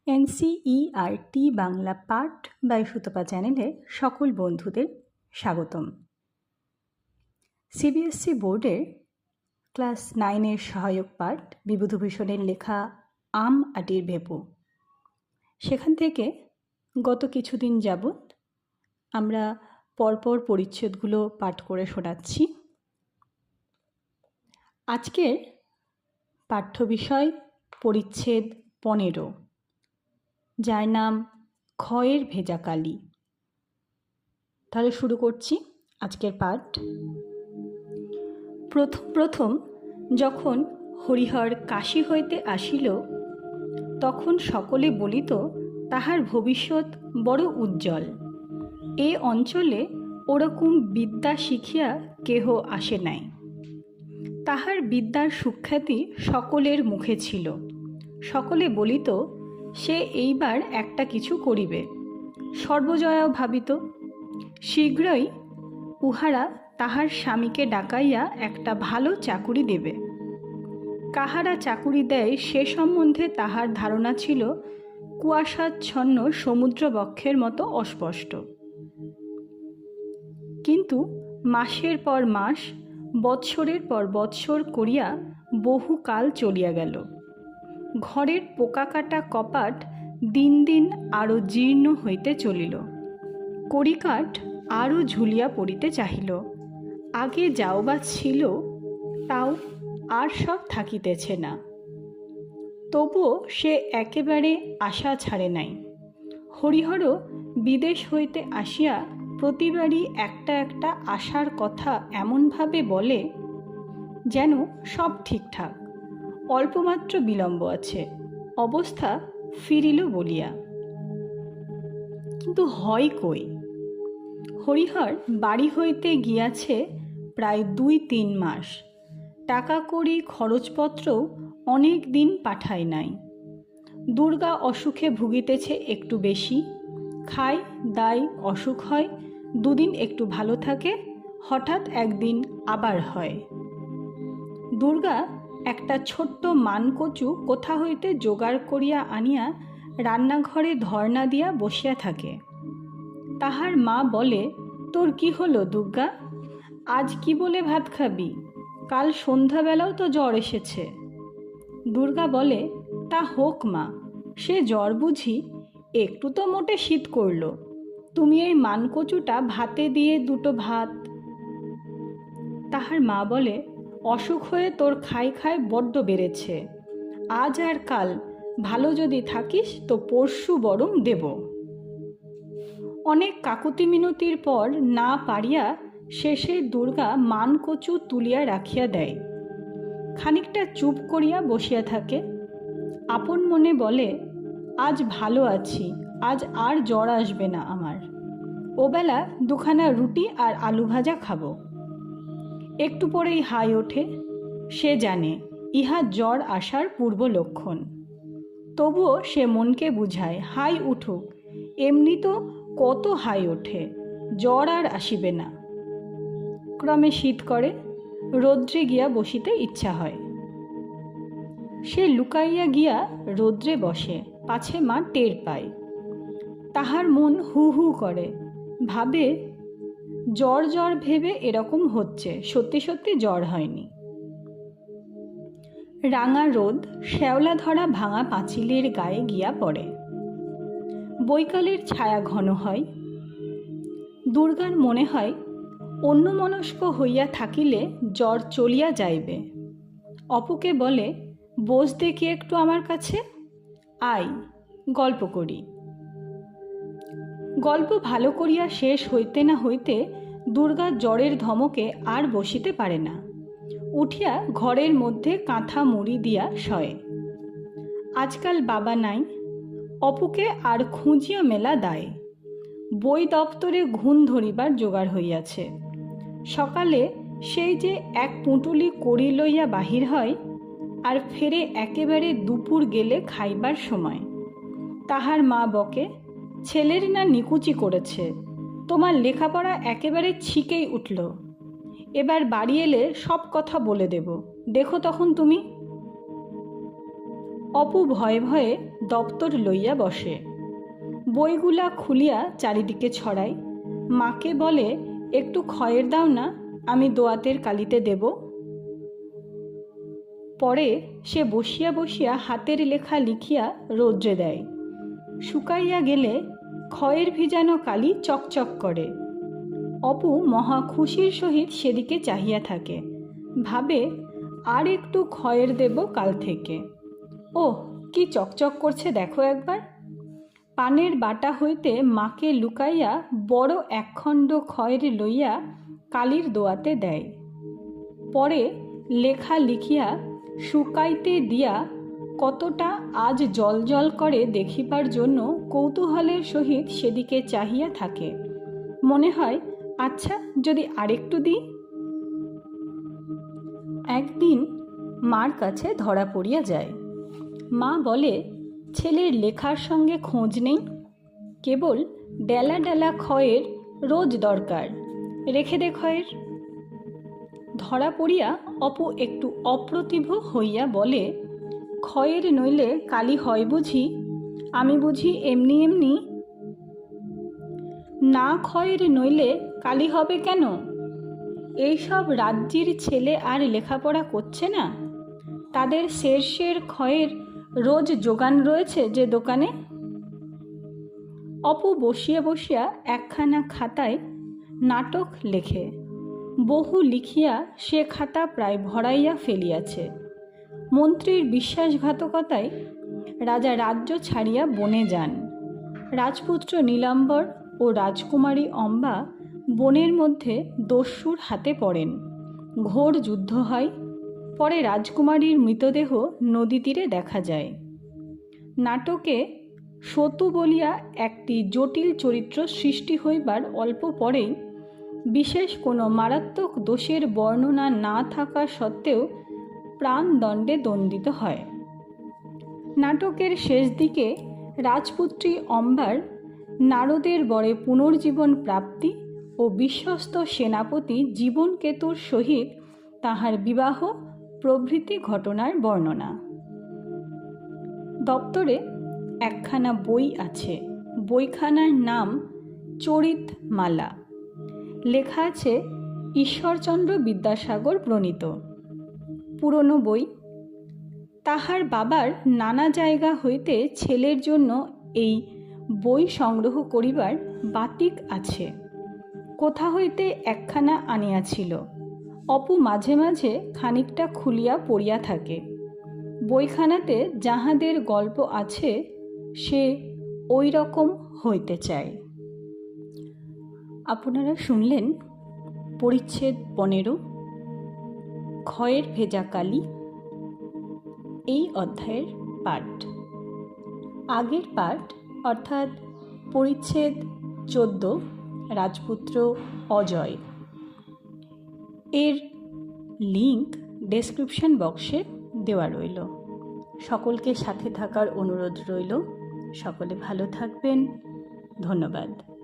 NCERT Bangla পাঠ by Sutapa চ্যানেলে সকল বন্ধুদের স্বাগতম। সিবিএসসি বোর্ডের ক্লাস 9-এর সহায়ক পাঠ বিভূতিভূষণের লেখা আম আটির ভেপু, সেখান থেকে গত কিছুদিন যাবৎ আমরা পরপর পরিচ্ছেদগুলো পাঠ করে শোনাচ্ছি। আজকের পাঠ্য বিষয় পরিচ্ছেদ 15, যার নাম ক্ষয়ের ভেজা কালি। তাহলে শুরু করছি আজকের পাঠ। প্রথম যখন হরিহর কাশী হইতে আসিল, তখন সকলে বলিত তাহার ভবিষ্যৎ বড় উজ্জ্বল। এ অঞ্চলে ওরকম বিদ্যা শিখিয়া কেহ আসে নাই। তাহার বিদ্যার সুখ্যাতি সকলের মুখে ছিল। সকলে বলিত সে এইবার একটা কিছু করিবে। সর্বজয়াও ভাবিত শীঘ্রই উহারা তাহার স্বামীকে ডাকাইয়া একটা ভালো চাকুরি দেবে। কাহারা চাকুরি দেয় সে সম্বন্ধে তাহার ধারণা ছিল কুয়াশাচ্ছন্ন সমুদ্রবক্ষের মতো অস্পষ্ট। কিন্তু মাসের পর মাস, বৎসরের পর বৎসর করিয়া বহুকাল চলিয়া গেল। ঘরের পোকাকাটা কপাট দিন দিন আরও জীর্ণ হইতে চলিল। কড়িকাঠ আরও ঝুলিয়া পড়িতে চাহিল। আগে যাও বা ছিল, তাও আর সব থাকিতেছে না। তবুও সে একেবারে আশা ছাড়ে নাই। হরিহরও বিদেশ হইতে আসিয়া প্রতিবারই একটা একটা আশার কথা এমনভাবে বলে যেন সব ঠিকঠাক, অল্পমাত্র বিলম্ব আছে, অবস্থা ফিরিল বলিয়া। কিন্তু হয় কই? হরিহর বাড়ি হইতে গিয়াছে প্রায় 2-3 মাস। টাকা কড়ি খরচপত্রও অনেক দিন পাঠায় নাই। দুর্গা অসুখে ভুগিতেছে একটু বেশি। খায় দায়, অসুখ হয়, 2 দিন একটু ভালো থাকে, হঠাৎ একদিন আবার হয়। দুর্গা একটা ছোট্ট মানকচু কোথা হইতে জোগাড় করিয়া আনিয়া রান্নাঘরে ধর্না দিয়া বসিয়া থাকে। তাহার মা বলে, তোর কি হলো দুর্গা? আজ কি বলে ভাত খাবি? কাল সন্ধ্যাবেলাও তো জ্বর এসেছে। দুর্গা বলে, তা হোক মা, সে জ্বর বুঝি, একটু তো মোটে শীত করল, তুমি এই মানকচুটা ভাতে দিয়ে 2টো ভাত। তাহার মা বলে, অসুখ হয়ে তোর খাই খাই বড্ড বেড়েছে। আজ আর কাল ভালো যদি থাকিস তো পরশু বরং দেব। অনেক কাকুতি মিনতির পর না পারিয়া শেষে দুর্গা মানকচু তুলিয়া রাখিয়া দেয়। খানিকটা চুপ করিয়া বসিয়া থাকে। আপন মনে বলে, আজ ভালো আছি, আজ আর জ্বর আসবে না আমার। ওবেলা 2খানা রুটি আর আলু ভাজা খাবো। একটু পরেই হাই ওঠে। সে জানে ইহা জ্বর আসার পূর্ব লক্ষণ। তবুও সে মনকে বুঝায়, হাই উঠুক, এমনি তো কত হাই ওঠে, জ্বর আর আসিবে না। ক্রমে শীত করে, রৌদ্রে গিয়া বসিতে ইচ্ছা হয়। সে লুকাইয়া গিয়া রৌদ্রে বসে, পাছে মা টের পায়। তাহার মন হু হু করে, ভাবে জ্বর জ্বর ভেবে এরকম হচ্ছে, সত্যি সত্যি জ্বর হয়নি। রাঙা রোদ শ্যাওলা ধরা ভাঙা পাঁচিলের গায়ে গিয়া পড়ে। বৈকালের ছায়া ঘন হয়। দুর্গার মনে হয় অন্যমনস্ক হইয়া থাকিলে জ্বর চলিয়া যাইবে। অপুকে বলে, বস দেখি একটু আমার কাছে, আয় গল্প করি। গল্প ভালো করিয়া শেষ হইতে না হইতে দুর্গা জ্বরের ধমকে আর বসিতে পারে না। উঠিয়া ঘরের মধ্যে কাঁথা মুড়ি দিয়া শয়ে। আজকাল বাবা নাই। অপুকে আর খুঁজিয়া মেলা দায়। বই দপ্তরে ঘুণ ধরিবার জোগাড় হইয়াছে। সকালে সেই যে এক পুঁটুলি কড়ি লইয়া বাহির হয়, আর ফেরে একেবারে দুপুর গেলে খাইবার সময়। তাহার মা বকে, ছেলের না নিকুচি করেছে, তোমার লেখাপড়া একেবারে ছিকেই উঠল। এবার বাড়ি এলে সব কথা বলে দেব, দেখো তখন তুমি। অপু ভয়ে ভয়ে দপ্তর লইয়া বসে। বইগুলা খুলিয়া চারিদিকে ছড়ায়। মাকে বলে, একটু খয়ের দাও না, আমি দোয়াতের কালিতে দেব। পরে সে বসিয়া বসিয়া হাতের লেখা লিখিয়া রৌদ্রে দেয়। শুকাইয়া গেলে খয়ের ভিজানো কালি চকচক করে। অপু মহা খুশির সহিত সেদিকে চাহিয়া থাকে, ভাবে আর একটু খয়ের দেব কাল থেকে। ওহ, কি চকচক করছে দেখো একবার। পানের বাটা হইতে মাকে লুকাইয়া বড় একখণ্ড খয়ের লইয়া কালির দোয়াতে দেয়। পরে লেখা লিখিয়া শুকাইতে দিয়া কতটা আজ জল জল করে দেখিবার জন্য কৌতূহলের সহিত সেদিকে চাহিয়া থাকে। মনে হয়, আচ্ছা যদি আরেকটু দিই। একদিন মার কাছে ধরা পড়িয়া যায়। মা বলে, ছেলের লেখার সঙ্গে খোঁজ নেই, কেবল ডেলা ডেলা খয়ের রোজ দরকার, রেখে দে খয়ের। ধরা পড়িয়া অপু একটু অপ্রতিভ হইয়া বলে, খয়ের নইলে কালি হয় বুঝি? আমি বুঝি এমনি এমনি? না, খয়ের নইলে কালি হবে কেন? এইসব রাজ্যের ছেলে আর লেখাপড়া করছে না? তাদের শের খয়ের রোজ যোগান রয়েছে যে দোকানে। অপু বসিয়া বসিয়া একখানা খাতায় নাটক লেখে। বহু লিখিয়া সে খাতা প্রায় ভরাইয়া ফেলিয়াছে। মন্ত্রীর বিশ্বাসঘাতকতায় রাজা রাজ্য ছাড়িয়া বনে যান। রাজপুত্র নীলাম্বর ও রাজকুমারী অম্বা বনের মধ্যে দস্যুর হাতে পড়েন। ঘোর যুদ্ধ হয়। পরে রাজকুমারীর মৃতদেহ নদী তীরে দেখা যায়। নাটকে সতু বলিয়া একটি জটিল চরিত্র সৃষ্টি হইবার অল্প পরেই বিশেষ কোনো মারাত্মক দোষের বর্ণনা না থাকা সত্ত্বেও প্রাণদণ্ডে দণ্ডিত হয়। নাটকের শেষ দিকে রাজপুত্রী অম্বার নারদের বরে পুনর্জীবন প্রাপ্তি ও বিশ্বস্ত সেনাপতি জীবনকেতুর সহিত তাহার বিবাহ প্রভৃতি ঘটনার বর্ণনা। দপ্তরে একখানা বই আছে। বইখানার নাম চরিতমালা। লেখা আছে ঈশ্বরচন্দ্র বিদ্যাসাগর প্রণীত। পুরনো বই। তাহার বাবার নানা জায়গা হইতে ছেলের জন্য এই বই সংগ্রহ করিবার বাতিক আছে। কোথা হইতে একখানা আনিয়াছিল। অপু মাঝে মাঝে খানিকটা খুলিয়া পড়িয়া থাকে। বইখানাতে যাহাদের গল্প আছে সে ওই রকম হইতে চায়। আপনারা শুনলেন পরিচ্ছেদ 15, খয়ের ভেজা কালি, এই অধ্যায়ের পাঠ। আগের পাঠ অর্থাৎ পরিচ্ছেদ 14, রাজপুত্র অজয়, এর লিঙ্ক ডেসক্রিপশন বক্সে দেওয়া রইল। সকলকে সাথে থাকার অনুরোধ রইল। সকলে ভালো থাকবেন। ধন্যবাদ।